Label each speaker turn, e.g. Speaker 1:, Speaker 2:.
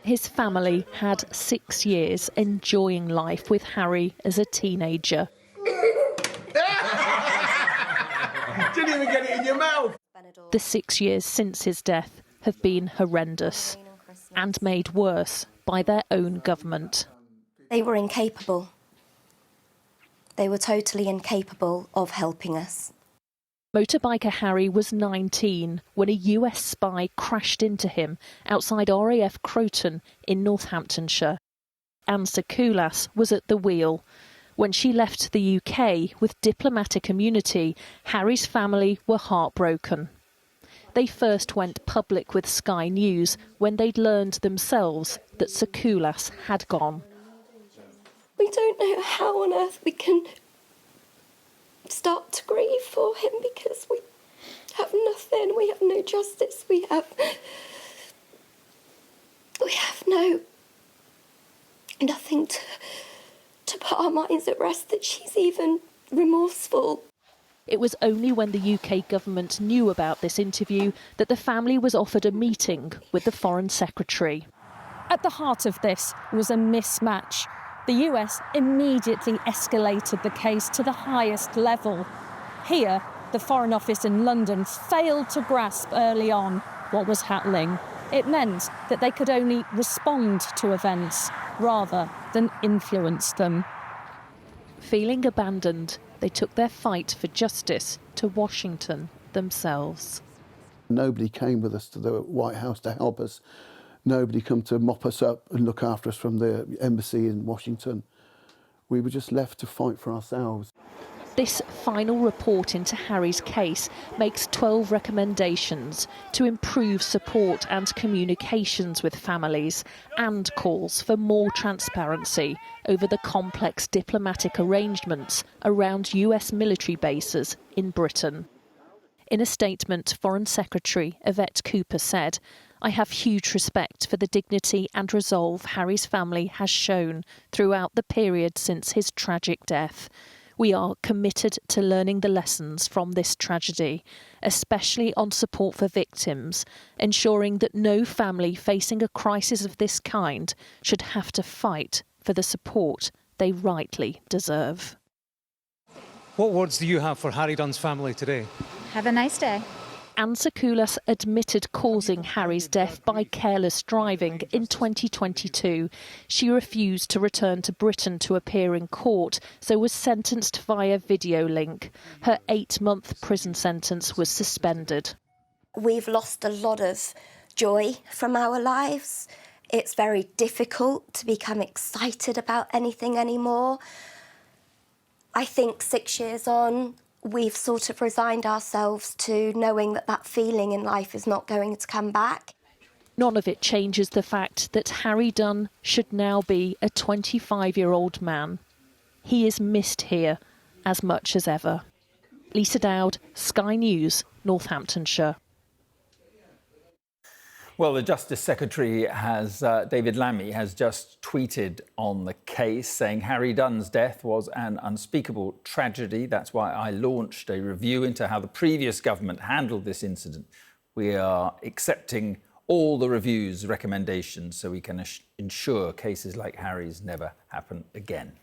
Speaker 1: His family had 6 years enjoying life with Harry as a teenager.
Speaker 2: Didn't even get it in your mouth.
Speaker 1: The 6 years since his death have been horrendous and made worse by their own government.
Speaker 3: They were incapable. They were totally incapable of helping us.
Speaker 1: Motorbiker Harry was 19 when a US spy crashed into him outside RAF Croton in Northamptonshire. Anne Sacoolas was at the wheel. When she left the UK with diplomatic immunity, Harry's family were heartbroken. They first went public with Sky News when they'd learned themselves that Sacoolas had gone.
Speaker 3: We don't know how on earth we can start to grieve for him because we have nothing, we have no justice, we have nothing to put our minds at rest that she's even remorseful.
Speaker 1: It was only when the UK government knew about this interview that the family was offered a meeting with the Foreign Secretary.
Speaker 4: At the heart of this was a mismatch. The US immediately escalated the case to the highest level. Here, the Foreign Office in London failed to grasp early on what was happening. It meant that they could only respond to events rather than influence them.
Speaker 1: Feeling abandoned, they took their fight for justice to Washington themselves.
Speaker 5: Nobody came with us to the White House to help us. Nobody come to mop us up and look after us from the embassy in Washington. We were just left to fight for ourselves.
Speaker 1: This final report into Harry's case makes 12 recommendations to improve support and communications with families and calls for more transparency over the complex diplomatic arrangements around US military bases in Britain. In a statement, Foreign Secretary Yvette Cooper said, "I have huge respect for the dignity and resolve Harry's family has shown throughout the period since his tragic death. We are committed to learning the lessons from this tragedy, especially on support for victims, ensuring that no family facing a crisis of this kind should have to fight for the support they rightly deserve."
Speaker 6: What words do you have for Harry Dunn's family today?
Speaker 7: Have a nice day.
Speaker 1: Anne Sacoolas admitted causing Harry's death by careless driving in 2022. She refused to return to Britain to appear in court, so was sentenced via video link. Her 8-month prison sentence was suspended.
Speaker 3: We've lost a lot of joy from our lives. It's very difficult to become excited about anything anymore. I think 6 years on, we've sort of resigned ourselves to knowing that that feeling in life is not going to come back.
Speaker 1: None of it changes the fact that Harry Dunn should now be a 25-year-old man. He is missed here as much as ever. Lisa Dowd, Sky News, Northamptonshire.
Speaker 8: Well, the Justice Secretary David Lammy has just tweeted on the case saying Harry Dunn's death was an unspeakable tragedy. That's why I launched a review into how the previous government handled this incident. We are accepting all the review's recommendations so we can ensure cases like Harry's never happen again.